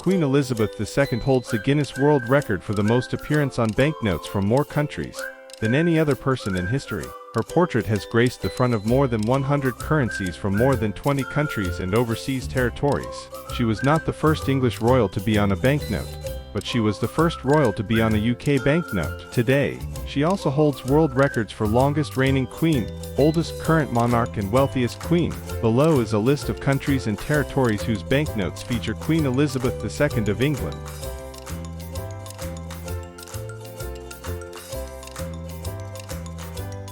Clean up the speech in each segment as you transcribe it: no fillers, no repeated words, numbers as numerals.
Queen Elizabeth II holds the Guinness World Record for the most appearance on banknotes from more countries than any other person in history. Her portrait has graced the front of more than 100 currencies from more than 20 countries and overseas territories. She was not the first English royal to be on a banknote, but she was the first royal to be on a UK banknote. Today, she also holds world records for longest reigning queen, oldest current monarch and wealthiest queen. Below is a list of countries and territories whose banknotes feature Queen Elizabeth II of England.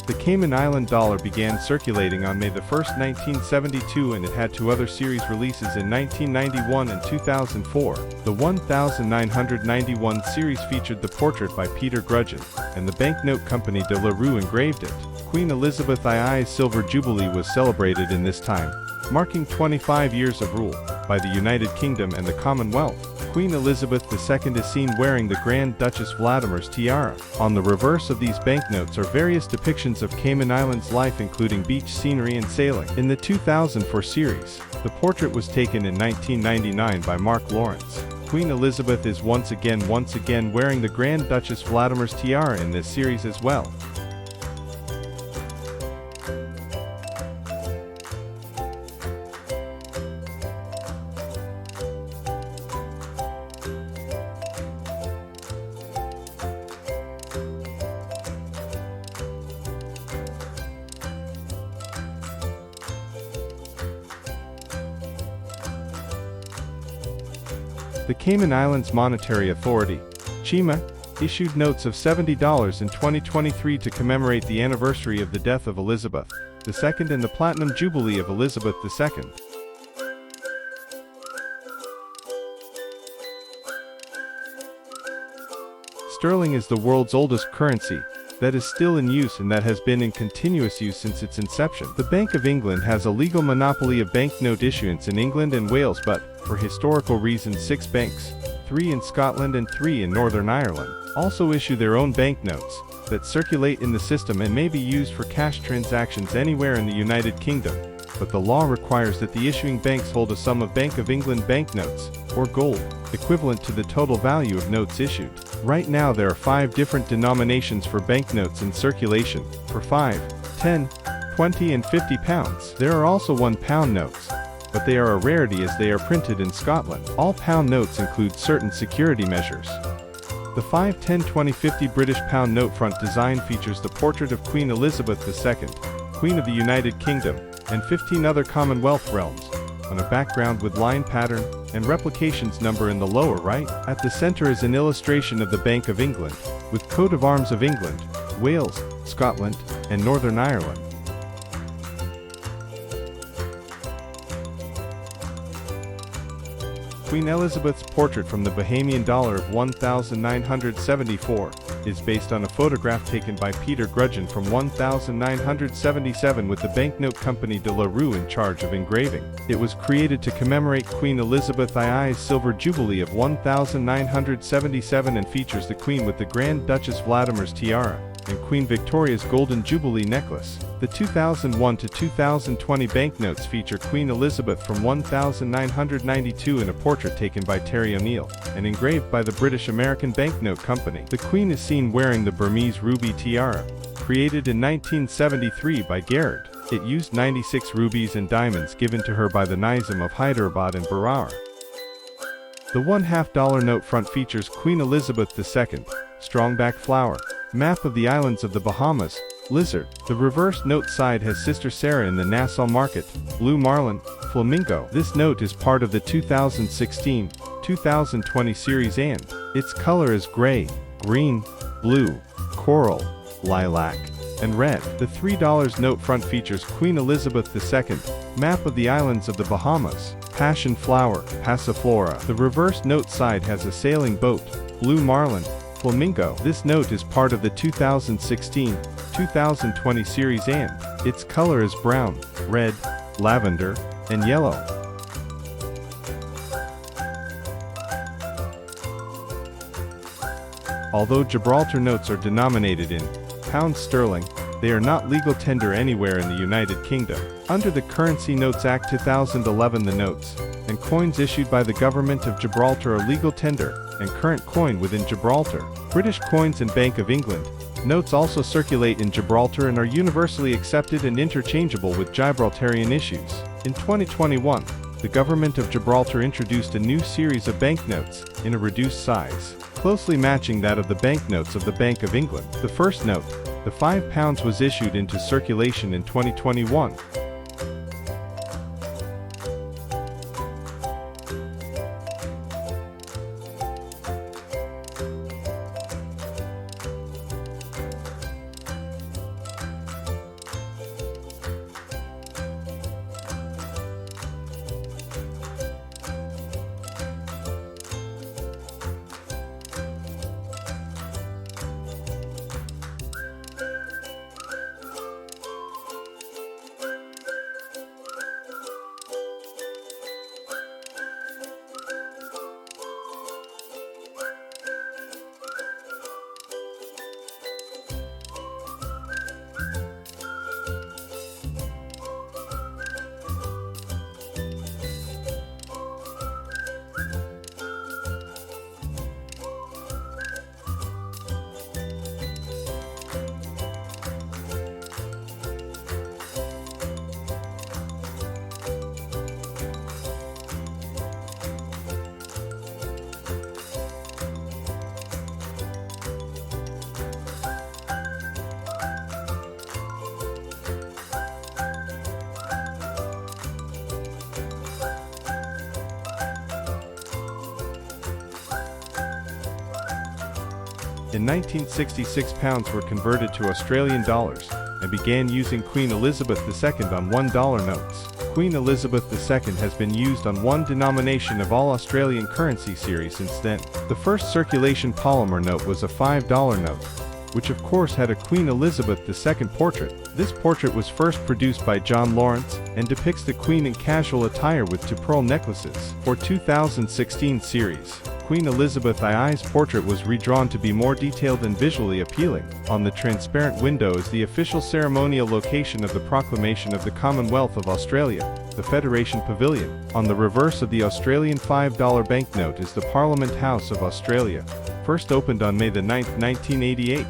The Cayman Island dollar began circulating on May 1, 1972, and it had two other series releases in 1991 and 2004. The 1991 series featured the portrait by Peter Grudgeon, and the banknote company De La Rue engraved it. Queen Elizabeth II's Silver Jubilee was celebrated in this time, marking 25 years of rule by the United Kingdom and the Commonwealth. Queen Elizabeth II is seen wearing the Grand Duchess Vladimir's tiara. On the reverse of these banknotes are various depictions of Cayman Islands life, including beach scenery and sailing. In the 2004 series, the portrait was taken in 1999 by Mark Lawrence. Queen Elizabeth is once again wearing the Grand Duchess Vladimir's tiara in this series as well. The Cayman Islands Monetary Authority, CIMA, issued notes of $70 in 2023 to commemorate the anniversary of the death of Elizabeth II and the Platinum Jubilee of Elizabeth II. Sterling is the world's oldest currency that is still in use and that has been in continuous use since its inception. The Bank of England has a legal monopoly of banknote issuance in England and Wales, but, for historical reasons, 6 banks, 3 in Scotland and 3 in Northern Ireland, also issue their own banknotes that circulate in the system and may be used for cash transactions anywhere in the United Kingdom, but the law requires that the issuing banks hold a sum of Bank of England banknotes, or gold, equivalent to the total value of notes issued. Right now there are 5 different denominations for banknotes in circulation, for 5, 10, 20 and 50 pounds. There are also £1 notes, but they are a rarity as they are printed in Scotland. All pound notes include certain security measures. The 5, 10, 20, 50 British pound note front design features the portrait of Queen Elizabeth II, Queen of the United Kingdom, and 15 other Commonwealth realms, on a background with line pattern and replications number in the lower right. At the center is an illustration of the Bank of England, with coat of arms of England, Wales, Scotland, and Northern Ireland. Queen Elizabeth's portrait from the Bahamian dollar of 1974 is based on a photograph taken by Peter Grudgeon from 1977 with the banknote company De La Rue in charge of engraving. It was created to commemorate Queen Elizabeth II's Silver Jubilee of 1977 and features the Queen with the Grand Duchess Vladimir's tiara and Queen Victoria's Golden Jubilee necklace. The 2001 to 2020 banknotes feature Queen Elizabeth from 1992 in a portrait taken by Terry O'Neill and engraved by the British American Banknote Company. The Queen is seen wearing the Burmese ruby tiara, created in 1973 by Garrett. It used 96 rubies and diamonds given to her by the Nizam of Hyderabad and Barour. The $1 note front features Queen Elizabeth II, strongback flower, map of the islands of the Bahamas, lizard. The reverse note side has Sister Sarah in the Nassau Market, blue marlin, flamingo. This note is part of the 2016-2020 series and its color is gray, green, blue, coral, lilac, and red. The $3 note front features Queen Elizabeth II, map of the islands of the Bahamas, passion flower, passiflora. The reverse note side has a sailing boat, blue marlin, flamingo. This note is part of the 2016-2020 series and its color is brown, red, lavender, and yellow. Although Gibraltar notes are denominated in pounds sterling, They are not legal tender anywhere in the United Kingdom. Under the Currency Notes Act 2011, the notes and coins issued by the Government of Gibraltar are legal tender and current coin within Gibraltar. British coins and Bank of England notes also circulate in Gibraltar and are universally accepted and interchangeable with Gibraltarian issues. In 2021, the Government of Gibraltar introduced a new series of banknotes in a reduced size, closely matching that of the banknotes of the Bank of England. The first note, the £5, was issued into circulation in 2021. In 1966, pounds were converted to Australian dollars and began using Queen Elizabeth II on $1 notes. Queen Elizabeth II has been used on one denomination of all Australian currency series since then. The first circulation polymer note was a $5 note, which of course had a Queen Elizabeth II portrait. This portrait was first produced by John Lawrence and depicts the Queen in casual attire with two pearl necklaces. For 2016 series, Queen Elizabeth II's portrait was redrawn to be more detailed and visually appealing. On the transparent window is the official ceremonial location of the proclamation of the Commonwealth of Australia, the Federation Pavilion. On the reverse of the Australian $5 banknote is the Parliament House of Australia, first opened on May 9, 1988.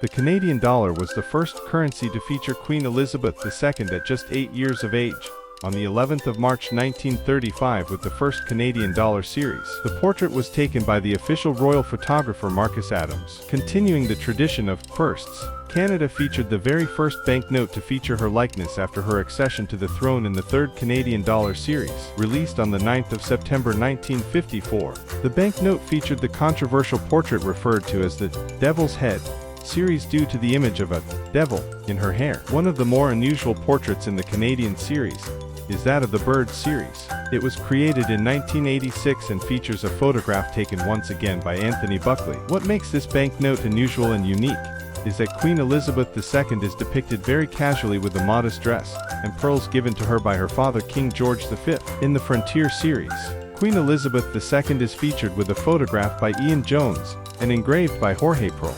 The Canadian dollar was the first currency to feature Queen Elizabeth II at just 8 years of age, on the 11th of March 1935 with the first Canadian dollar series. The portrait was taken by the official royal photographer Marcus Adams. Continuing the tradition of firsts, Canada featured the very first banknote to feature her likeness after her accession to the throne in the third Canadian dollar series, released on the 9th of September 1954. The banknote featured the controversial portrait referred to as the Devil's Head series due to the image of a devil in her hair. One of the more unusual portraits in the Canadian series is that of the Bird series. It was created in 1986 and features a photograph taken once again by Anthony Buckley. What makes this banknote unusual and unique is that Queen Elizabeth II is depicted very casually with a modest dress and pearls given to her by her father King George V. In the Frontier series, Queen Elizabeth II is featured with a photograph by Ian Jones and engraved by Jorge Pearl.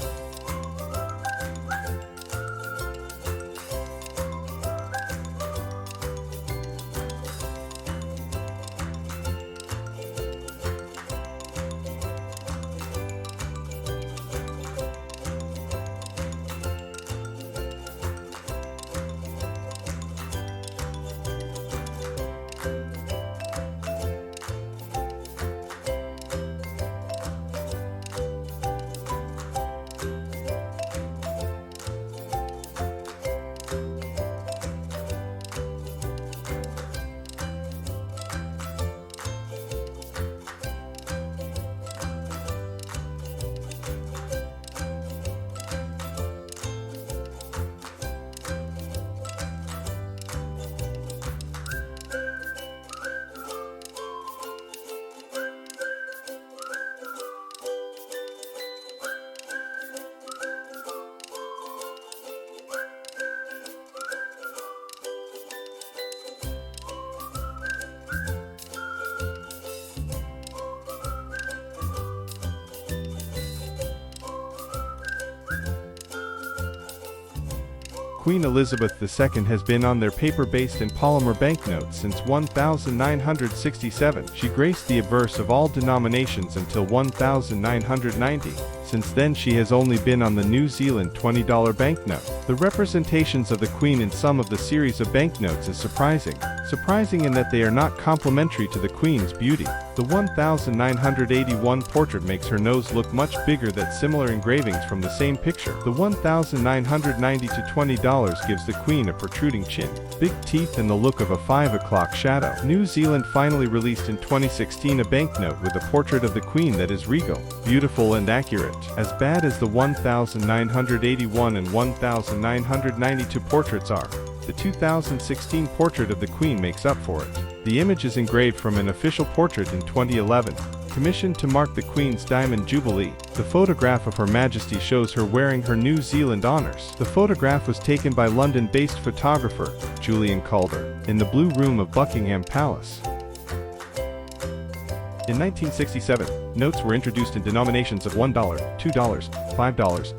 Queen Elizabeth II has been on their paper-based and polymer banknotes since 1967. She graced the obverse of all denominations until 1990. Since then she has only been on the New Zealand $20 banknote. The representations of the Queen in some of the series of banknotes is surprising in that they are not complementary to the Queen's beauty. The 1981 portrait makes her nose look much bigger than similar engravings from the same picture. The 1990 to $20 gives the Queen a protruding chin, big teeth and the look of a 5 o'clock shadow. New Zealand finally released in 2016 a banknote with a portrait of the Queen that is regal, beautiful and accurate. As bad as the 1981 and 1992 portraits are, the 2016 portrait of the Queen makes up for it. The image is engraved from an official portrait in 2011, commissioned to mark the Queen's Diamond Jubilee. The photograph of Her Majesty shows her wearing her New Zealand honours. The photograph was taken by London-based photographer Julian Calder in the Blue Room of Buckingham Palace. In 1967, notes were introduced in denominations of $1, $2, $5, $10,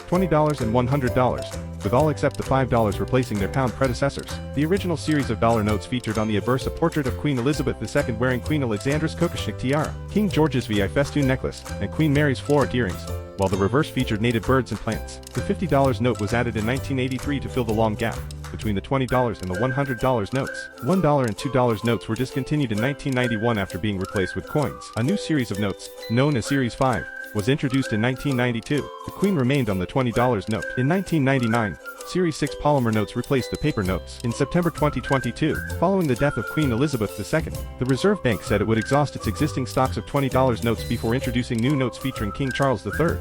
$20 and $100, with all except the $5 replacing their pound predecessors. The original series of dollar notes featured on the obverse a portrait of Queen Elizabeth II wearing Queen Alexandra's Kokoshnik tiara, King George's VI festoon necklace, and Queen Mary's flora earrings, while the reverse featured native birds and plants. The $50 note was added in 1983 to fill the long gap between the $20 and the $100 notes. $1 and $2 notes were discontinued in 1991 after being replaced with coins. A new series of notes, known as Series 5, was introduced in 1992. The Queen remained on the $20 note. In 1999, Series 6 polymer notes replaced the paper notes. In September 2022, following the death of Queen Elizabeth II, the Reserve Bank said it would exhaust its existing stocks of $20 notes before introducing new notes featuring King Charles III.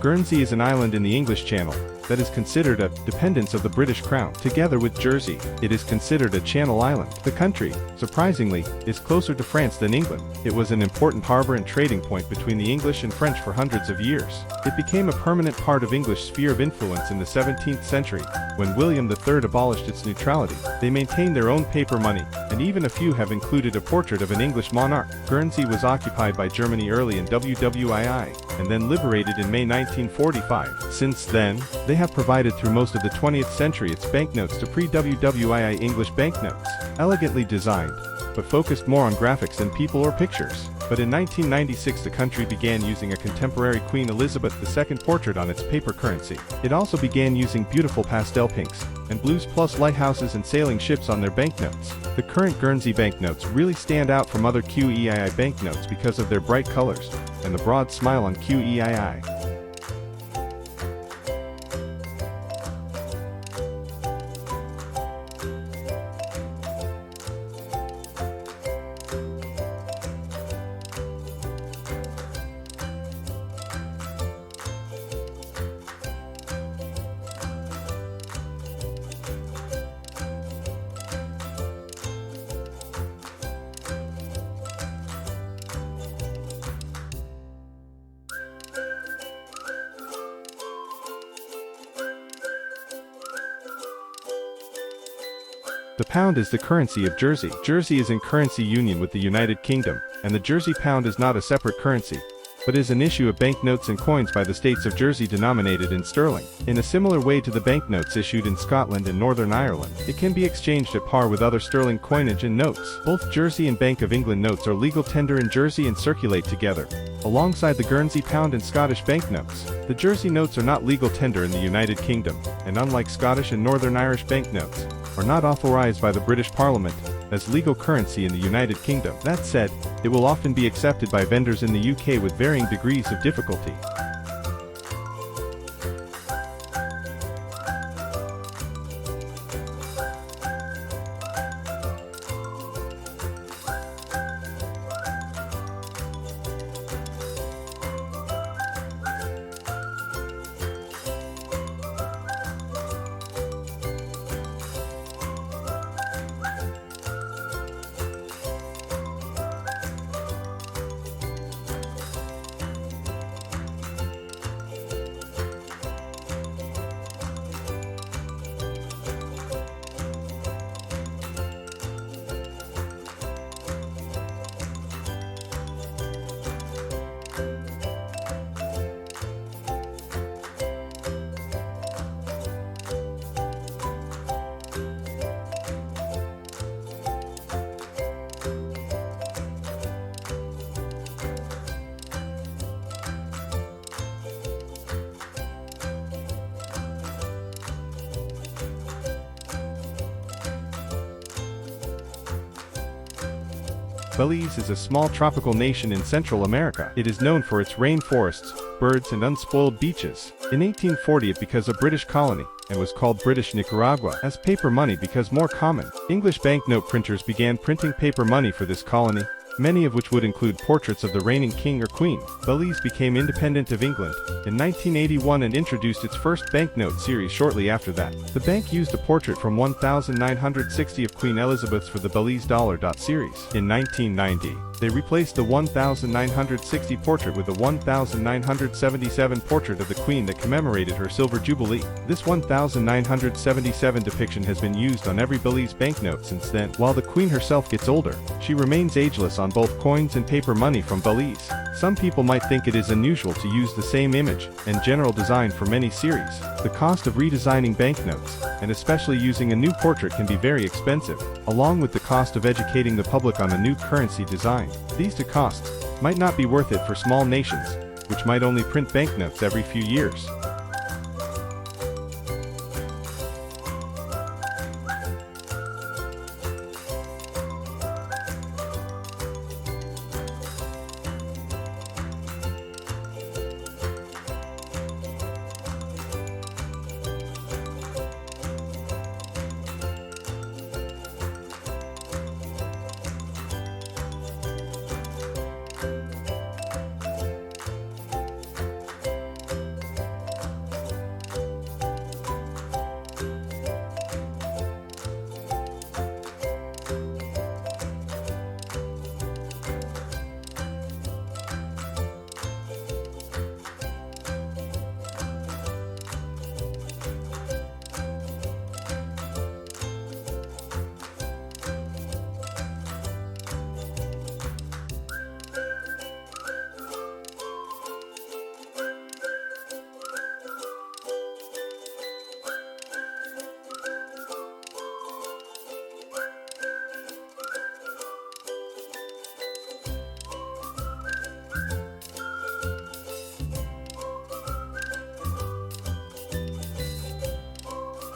Guernsey is an island in the English Channel that is considered a dependence of the British Crown. Together with Jersey, it is considered a Channel island. The country, surprisingly, is closer to France than England. It was an important harbor and trading point between the English and French for hundreds of years. It became a permanent part of English sphere of influence in the 17th century, when William III abolished its neutrality. They maintained their own paper money, and even a few have included a portrait of an English monarch. Guernsey was occupied by Germany early in WWII, and then liberated in May 1945. Since then, they have provided through most of the 20th century its banknotes to pre-WWII English banknotes, elegantly designed, but focused more on graphics than people or pictures. But in 1996 the country began using a contemporary Queen Elizabeth II portrait on its paper currency. It also began using beautiful pastel pinks and blues plus lighthouses and sailing ships on their banknotes. The current Guernsey banknotes really stand out from other QEII banknotes because of their bright colors and the broad smile on QEII. The pound is the currency of Jersey. Jersey is in currency union with the United Kingdom, and the Jersey pound is not a separate currency, but is an issue of banknotes and coins by the states of Jersey denominated in sterling. In a similar way to the banknotes issued in Scotland and Northern Ireland, it can be exchanged at par with other sterling coinage and notes. Both Jersey and Bank of England notes are legal tender in Jersey and circulate together, alongside the Guernsey pound and Scottish banknotes. The Jersey notes are not legal tender in the United Kingdom, and unlike Scottish and Northern Irish banknotes, are not authorized by the British Parliament as legal currency in the United Kingdom. That said, it will often be accepted by vendors in the UK with varying degrees of difficulty. Belize is a small tropical nation in Central America. It is known for its rainforests, birds and unspoiled beaches. In 1840 it became a British colony, and was called British Nicaragua, as paper money became more common. English banknote printers began printing paper money for this colony, many of which would include portraits of the reigning king or queen. Belize became independent of England in 1981 and introduced its first banknote series shortly after that. The bank used a portrait from 1960 of Queen Elizabeth for the Belize dollar. Series. In 1990, they replaced the 1960 portrait with the 1977 portrait of the Queen that commemorated her silver jubilee. This 1977 depiction has been used on every Belize banknote since then. While the Queen herself gets older, she remains ageless on both coins and paper money from Belize. Some people might think it is unusual to use the same image and general design for many series. The cost of redesigning banknotes, and especially using a new portrait, can be very expensive, along with the cost of educating the public on a new currency design. These two costs might not be worth it for small nations, which might only print banknotes every few years.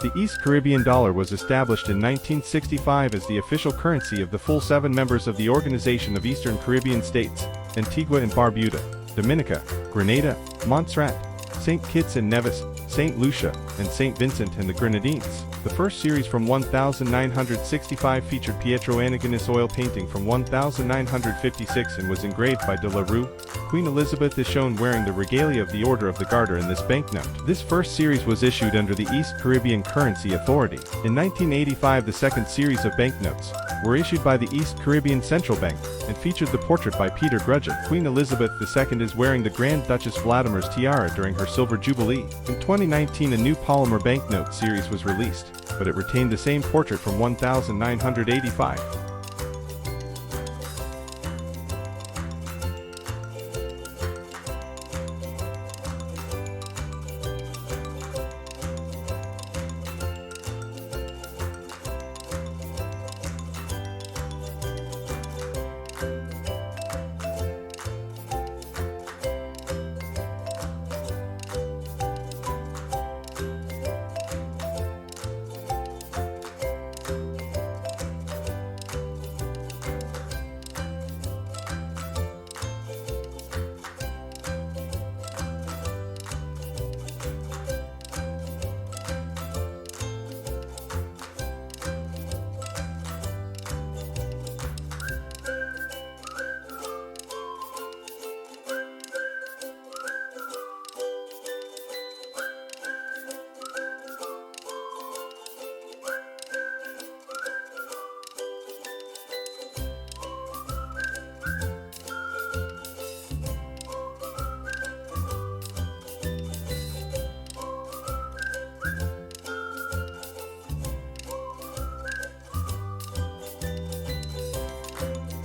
The East Caribbean dollar was established in 1965 as the official currency of the full 7 members of the Organization of Eastern Caribbean States: Antigua and Barbuda, Dominica, Grenada, Montserrat, St. Kitts and Nevis, St. Lucia, and St. Vincent and the Grenadines. The first series from 1965 featured Pietro Anagonus oil painting from 1956 and was engraved by de la Rue. Queen Elizabeth is shown wearing the regalia of the Order of the Garter in this banknote. This first series was issued under the East Caribbean Currency Authority. In 1985, the second series of banknotes were issued by the East Caribbean Central Bank and featured the portrait by Peter Grudgeon. Queen Elizabeth II is wearing the Grand Duchess Vladimir's tiara during her silver jubilee. In 2019, a new polymer banknote series was released, but it retained the same portrait from 1985.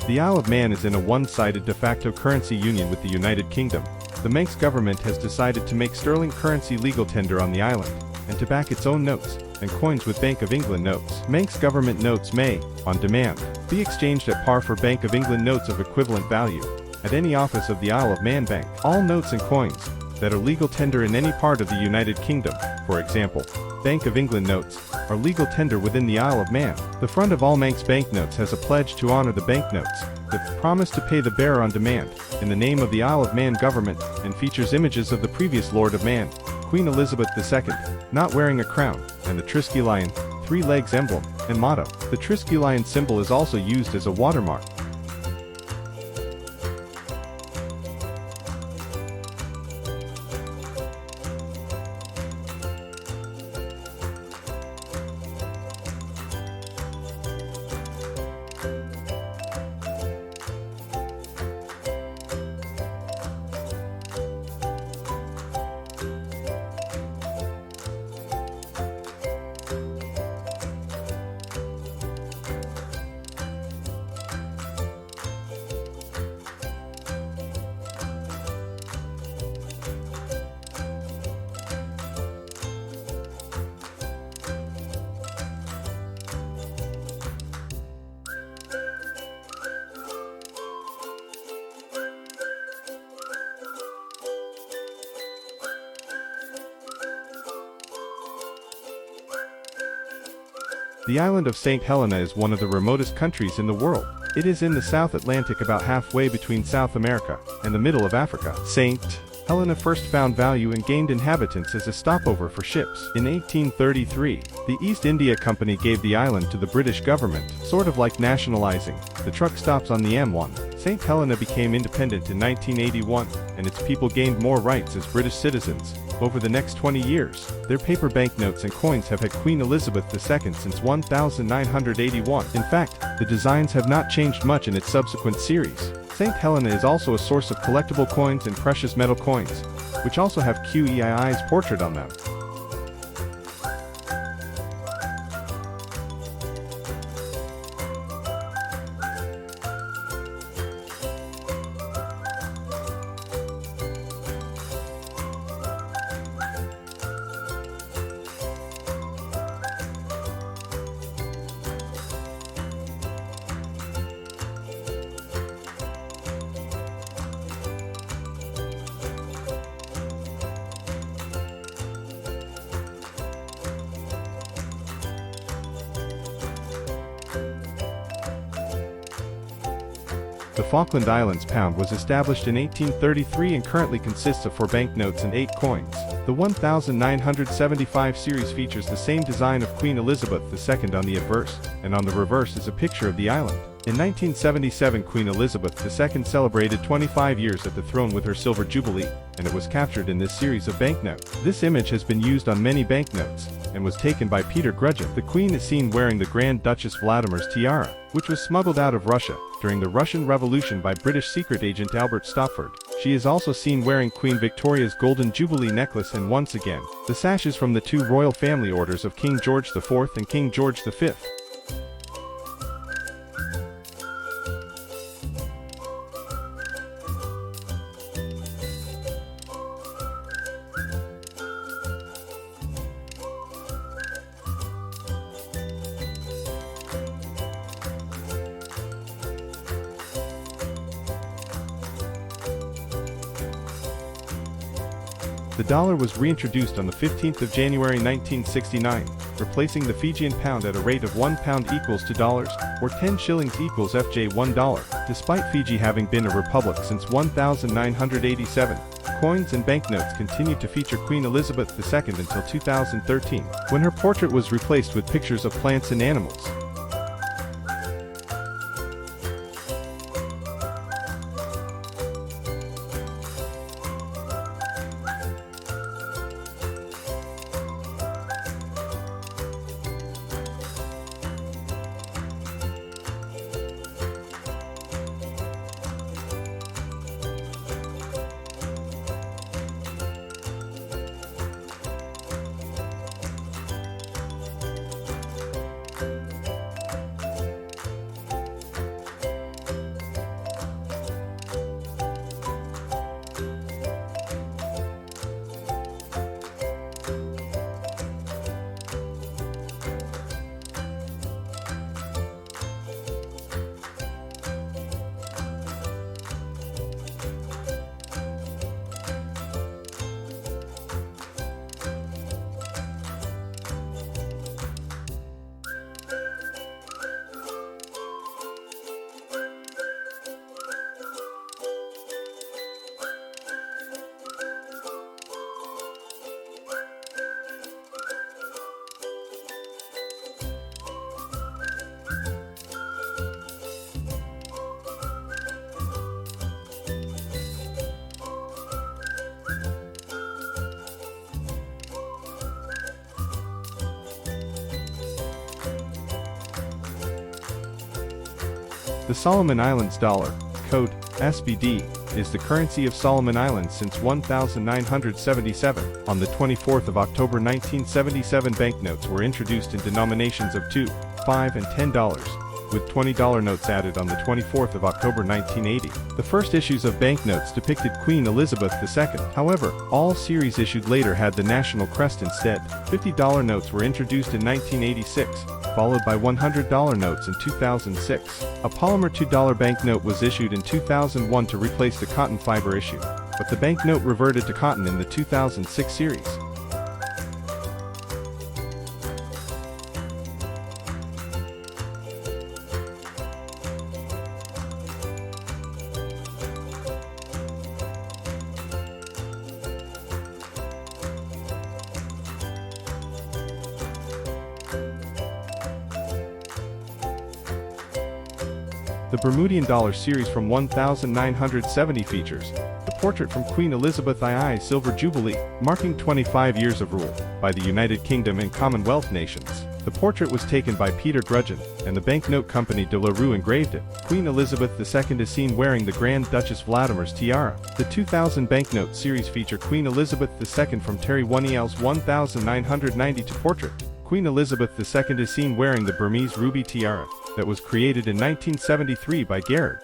The Isle of Man is in a one-sided de facto currency union with the United Kingdom. The Manx government has decided to make sterling currency legal tender on the island, and to back its own notes and coins with Bank of England notes. Manx government notes may, on demand, be exchanged at par for Bank of England notes of equivalent value at any office of the Isle of Man Bank. All notes and coins that are legal tender in any part of the United Kingdom, for example, Bank of England notes, are legal tender within the Isle of Man. The front of all Manx banknotes has a pledge to honor the banknotes, the promise to pay the bearer on demand, in the name of the Isle of Man government, and features images of the previous Lord of Man, Queen Elizabeth II, not wearing a crown, and the Trisky lion, 3 legs emblem, and motto. The Trisky lion symbol is also used as a watermark. The island of St. Helena is one of the remotest countries in the world. It is in the South Atlantic, about halfway between South America and the middle of Africa. St. Helena first found value and gained inhabitants as a stopover for ships. In 1833, the East India Company gave the island to the British government, sort of like nationalizing the truck stops on the M1. St. Helena became independent in 1981, and its people gained more rights as British citizens. Over the next 20 years, their paper banknotes and coins have had Queen Elizabeth II since 1981. In fact, the designs have not changed much in its subsequent series. St. Helena is also a source of collectible coins and precious metal coins, which also have Queen's portrait on them. The Falkland Islands pound was established in 1833 and currently consists of 4 banknotes and 8 coins. The 1975 series features the same design of Queen Elizabeth II on the obverse, and on the reverse is a picture of the island. In 1977, Queen Elizabeth II celebrated 25 years at the throne with her silver jubilee, and it was captured in this series of banknotes. This image has been used on many banknotes, and was taken by Peter Grudgeon. The Queen is seen wearing the Grand Duchess Vladimir's tiara, which was smuggled out of Russia during the Russian Revolution by British secret agent Albert Stopford. She is also seen wearing Queen Victoria's Golden Jubilee necklace and once again, the sashes from the 2 royal family orders of King George IV and King George V. The dollar was reintroduced on the 15th of January 1969, replacing the Fijian pound at a rate of £1 equals $2, or 10 shillings equals FJ $1. Despite Fiji having been a republic since 1987, coins and banknotes continued to feature Queen Elizabeth II until 2013, when her portrait was replaced with pictures of plants and animals. The Solomon Islands dollar, code SBD, is the currency of Solomon Islands since 1977. On the 24th of October 1977, banknotes were introduced in denominations of $2, $5, and $10, with $20 notes added on the 24th of October 1980. The first issues of banknotes depicted Queen Elizabeth II. However, all series issued later had the national crest instead. $50 notes were introduced in 1986, followed by $100 notes in 2006. A polymer $2 banknote was issued in 2001 to replace the cotton fiber issue, but the banknote reverted to cotton in the 2006 series. The Bermudian dollar series from 1970 features the portrait from Queen Elizabeth II Silver Jubilee, marking 25 years of rule by the United Kingdom and Commonwealth nations. The portrait was taken by Peter Grudgeon, and the banknote company De La Rue engraved it. Queen Elizabeth II is seen wearing the Grand Duchess Vladimir's tiara. The 2000 banknote series feature Queen Elizabeth II from Terry 1EL's 1992 portrait. Queen Elizabeth II is seen wearing the Burmese ruby tiara that was created in 1973 by Garrett.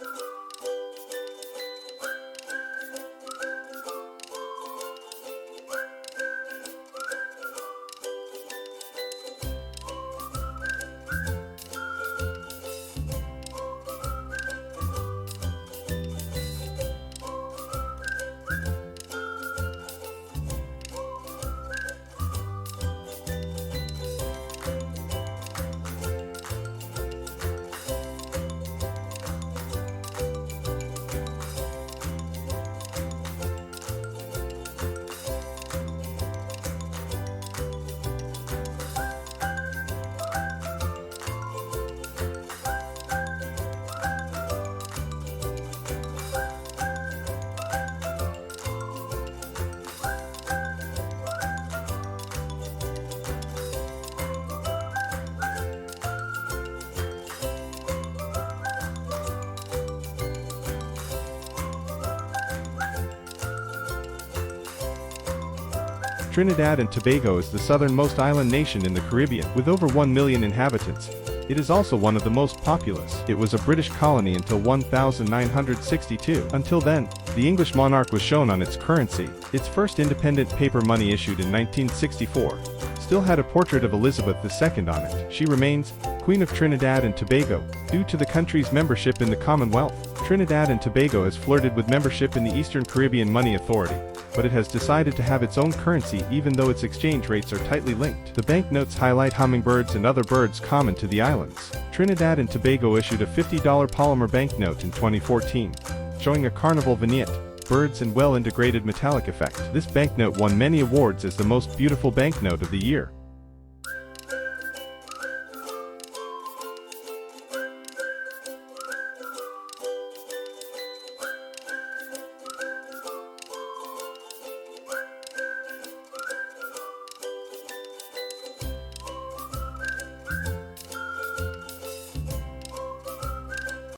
Trinidad and Tobago is the southernmost island nation in the Caribbean, with over 1 million inhabitants. It is also one of the most populous. It was a British colony until 1962. Until then, the English monarch was shown on its currency. Its first independent paper money issued in 1964 still had a portrait of Elizabeth II on it. She remains Queen of Trinidad and Tobago due to the country's membership in the Commonwealth. Trinidad and Tobago has flirted with membership in the Eastern Caribbean Money Authority, but it has decided to have its own currency even though its exchange rates are tightly linked. The banknotes highlight hummingbirds and other birds common to the islands. Trinidad and Tobago issued a $50 polymer banknote in 2014, showing a carnival vignette, birds and well-integrated metallic effect. This banknote won many awards as the most beautiful banknote of the year.